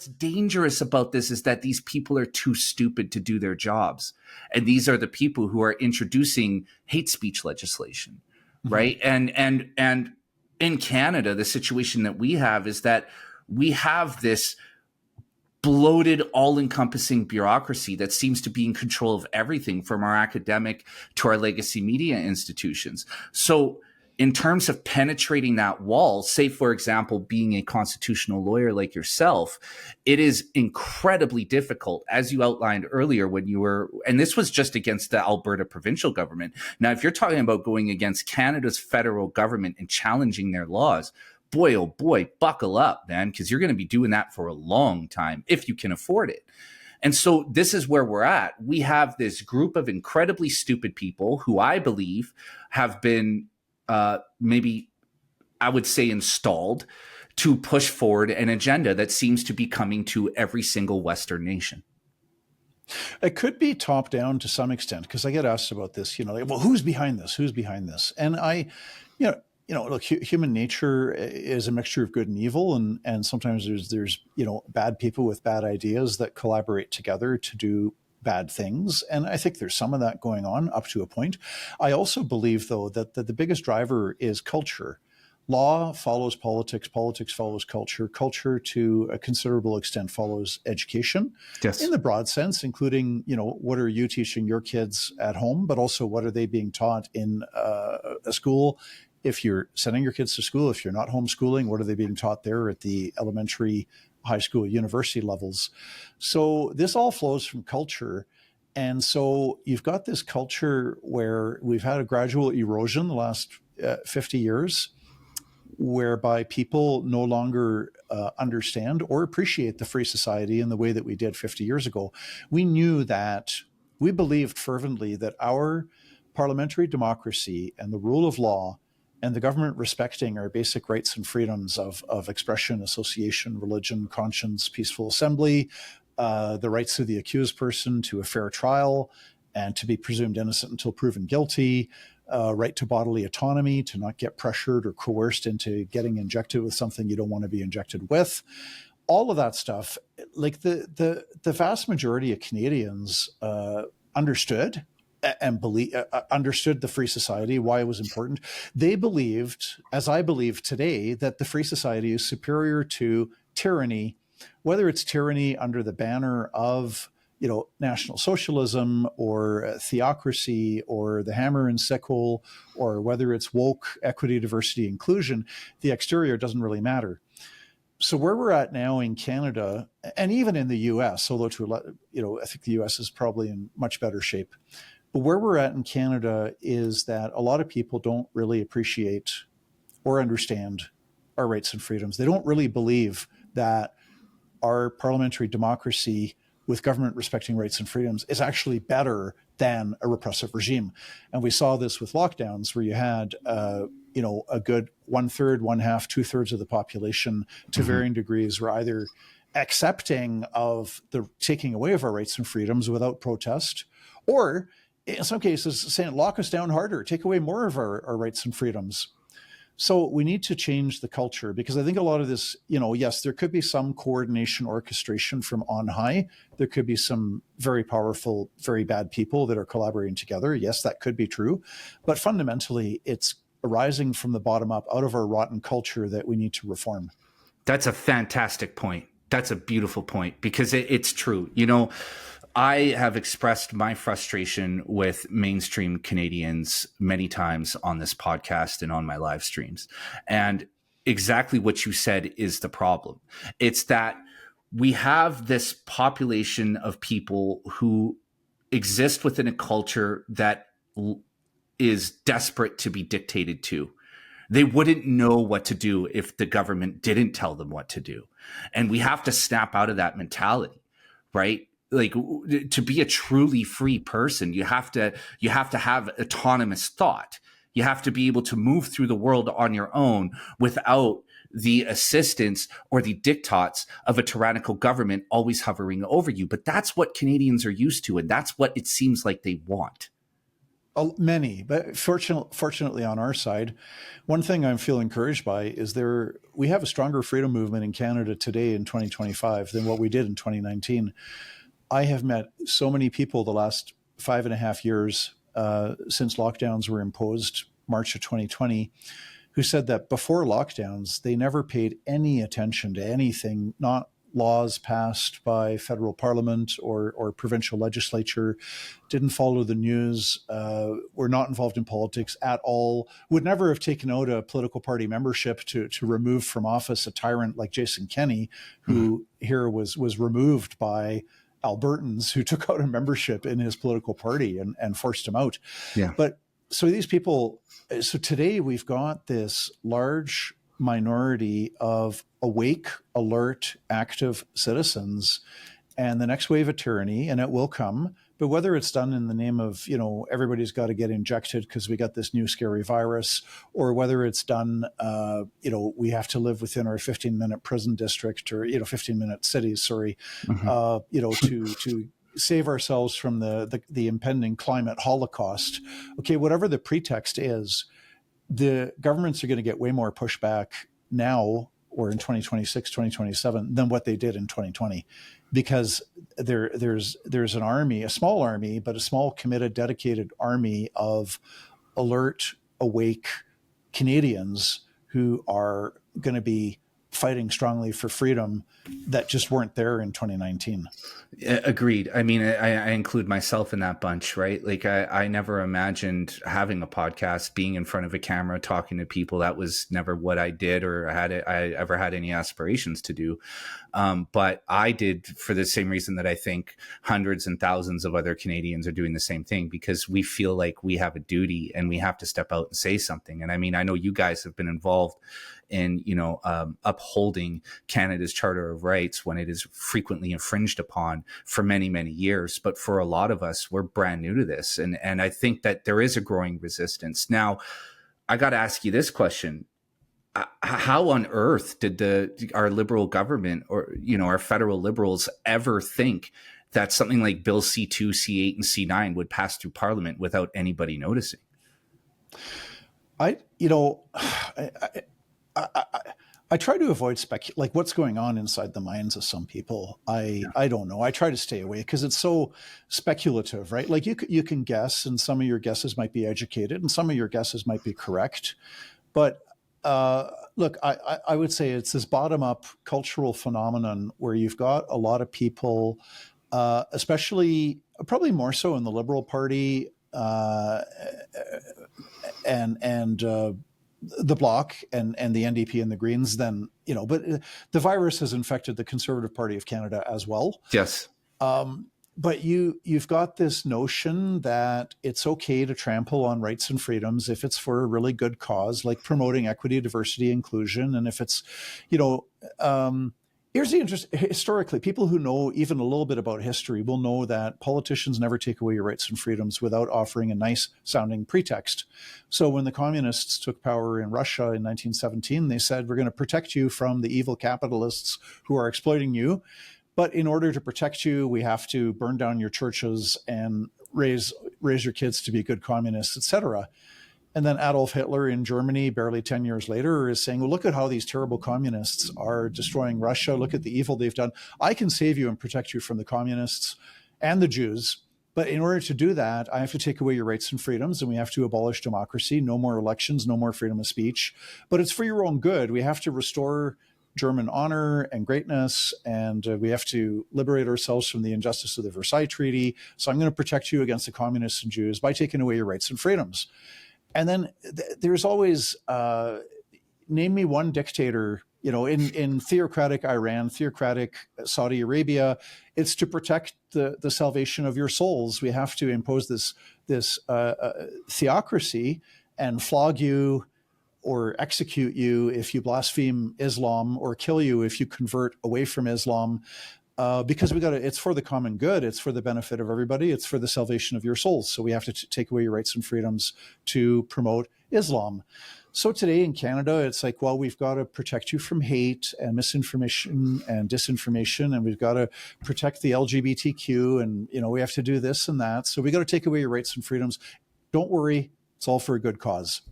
what's dangerous about this is that these people are too stupid to do their jobs. And these are the people who are introducing hate speech legislation, right? And in Canada, the situation that we have is that we have this bloated, all-encompassing bureaucracy that seems to be in control of everything from our academic to our legacy media institutions. So in terms of penetrating that wall, say, for example, being a constitutional lawyer like yourself, it is incredibly difficult, as you outlined earlier when you were, and this was just against the Alberta provincial government. Now, if you're talking about going against Canada's federal government and challenging their laws, boy, oh boy, buckle up, man, because you're going to be doing that for a long time if you can afford it. And so this is where we're at. We have this group of incredibly stupid people who I believe have been maybe, I would say, installed to push forward an agenda that seems to be coming to every single Western nation. It could be top down to some extent, because I get asked about this, like, well, who's behind this? Who's behind this? And look, human nature is a mixture of good and evil, and sometimes there's bad people with bad ideas that collaborate together to do bad things, and I think there's some of that going on up to a point. I also believe, though, that the biggest driver is culture. Law follows politics, politics follows culture, culture to a considerable extent follows education. Yes. In the broad sense, including, what are you teaching your kids at home, but also what are they being taught in a school. If you're sending your kids to school, if you're not homeschooling, what are they being taught there at the elementary, high school, university levels? So this all flows from culture. And so you've got this culture where we've had a gradual erosion the last 50 years, whereby people no longer understand or appreciate the free society in the way that we did 50 years ago. We believed fervently that our parliamentary democracy and the rule of law and the government respecting our basic rights and freedoms of expression, association, religion, conscience, peaceful assembly, the rights of the accused person to a fair trial and to be presumed innocent until proven guilty, right to bodily autonomy, to not get pressured or coerced into getting injected with something you don't want to be injected with. All of that stuff, like the vast majority of Canadians understood and understood the free society, why it was important. They believed, as I believe today, that the free society is superior to tyranny, whether it's tyranny under the banner of National Socialism or theocracy or the hammer and sickle, or whether it's woke, equity, diversity, inclusion. The exterior doesn't really matter. So where we're at now in Canada, and even in the US, although I think the US is probably in much better shape, but where we're at in Canada is that a lot of people don't really appreciate or understand our rights and freedoms. They don't really believe that our parliamentary democracy with government respecting rights and freedoms is actually better than a repressive regime. And we saw this with lockdowns, where you had a good 1/3, 1/2, 2/3 of the population to varying degrees were either accepting of the taking away of our rights and freedoms without protest, or in some cases saying, lock us down harder, take away more of our rights and freedoms. So we need to change the culture, because I think a lot of this, yes, there could be some coordination, orchestration from on high. There could be some very powerful, very bad people that are collaborating together. Yes, that could be true. But fundamentally, it's arising from the bottom up, out of our rotten culture, that we need to reform. That's a fantastic point. That's a beautiful point, because it's true. I have expressed my frustration with mainstream Canadians many times on this podcast and on my live streams. And exactly what you said is the problem. It's that we have this population of people who exist within a culture that is desperate to be dictated to. They wouldn't know what to do if the government didn't tell them what to do. And we have to snap out of that mentality, right? Like, to be a truly free person, you have to have autonomous thought. You have to be able to move through the world on your own without the assistance or the diktats of a tyrannical government always hovering over you. But that's what Canadians are used to, and that's what it seems like they want. Many, but fortunately on our side, one thing I feel encouraged by is we have a stronger freedom movement in Canada today in 2025 than what we did in 2019. I have met so many people the last 5.5 years since lockdowns were imposed, March of 2020, who said that before lockdowns, they never paid any attention to anything, not laws passed by federal parliament or provincial legislature, didn't follow the news, were not involved in politics at all, would never have taken out a political party membership to remove from office a tyrant like Jason Kenney, who here was removed by Albertans who took out a membership in his political party and forced him out. Yeah. But so these people, so today we've got this large minority of awake, alert, active citizens, and the next wave of tyranny, and it will come. But whether it's done in the name of, everybody's got to get injected because we got this new scary virus, or whether it's done, we have to live within our 15-minute prison district or, 15-minute cities, to save ourselves from the impending climate holocaust. Okay, whatever the pretext is, the governments are going to get way more pushback now or in 2026, 2027 than what they did in 2020, because there's an army, a small army, but a small, committed, dedicated army of alert, awake Canadians who are going to be fighting strongly for freedom that just weren't there in 2019. Agreed. I mean, I include myself in that bunch, right? Like I never imagined having a podcast, being in front of a camera, talking to people. That was never what I did or I ever had any aspirations to do. But I did for the same reason that I think hundreds and thousands of other Canadians are doing the same thing, because we feel like we have a duty and we have to step out and say something. And I mean, I know you guys have been involved in, upholding Canada's Charter of Rights when it is frequently infringed upon for many, many years. But for a lot of us, we're brand new to this. And I think that there is a growing resistance. Now, I got to ask you this question. How on earth did our liberal government or, our federal liberals ever think that something like Bill C2, C8, and C9 would pass through Parliament without anybody noticing? I try to avoid like what's going on inside the minds of some people. I don't know. I try to stay away because it's so speculative, right? Like you can guess, and some of your guesses might be educated, and some of your guesses might be correct. But look, I would say it's this bottom-up cultural phenomenon where you've got a lot of people, especially probably more so in the Liberal Party and the Bloc and the NDP and the Greens, then, but the virus has infected the Conservative Party of Canada as well. Yes. But you've got this notion that it's okay to trample on rights and freedoms if it's for a really good cause, like promoting equity, diversity, inclusion. And if it's, here's the interest. Historically, people who know even a little bit about history will know that politicians never take away your rights and freedoms without offering a nice sounding pretext. So when the communists took power in Russia in 1917, they said, we're going to protect you from the evil capitalists who are exploiting you. But in order to protect you, we have to burn down your churches and raise your kids to be good communists, etc. And then Adolf Hitler in Germany, barely 10 years later, is saying, well, look at how these terrible communists are destroying Russia. Look at the evil they've done. I can save you and protect you from the communists and the Jews. But in order to do that, I have to take away your rights and freedoms, and we have to abolish democracy, no more elections, no more freedom of speech. But it's for your own good. We have to restore German honor and greatness, and we have to liberate ourselves from the injustice of the Versailles Treaty. So I'm going to protect you against the communists and Jews by taking away your rights and freedoms. And then there's always, name me one dictator, in theocratic Iran, theocratic Saudi Arabia, it's to protect the salvation of your souls. We have to impose this theocracy and flog you or execute you if you blaspheme Islam, or kill you if you convert away from Islam, because it's for the common good, it's for the benefit of everybody, it's for the salvation of your souls. So we have to take away your rights and freedoms to promote Islam. So today in Canada, it's like, well, we've got to protect you from hate and misinformation and disinformation, and we've got to protect the LGBTQ, and we have to do this and that. So we got to take away your rights and freedoms. don't worry, it's all for a good cause.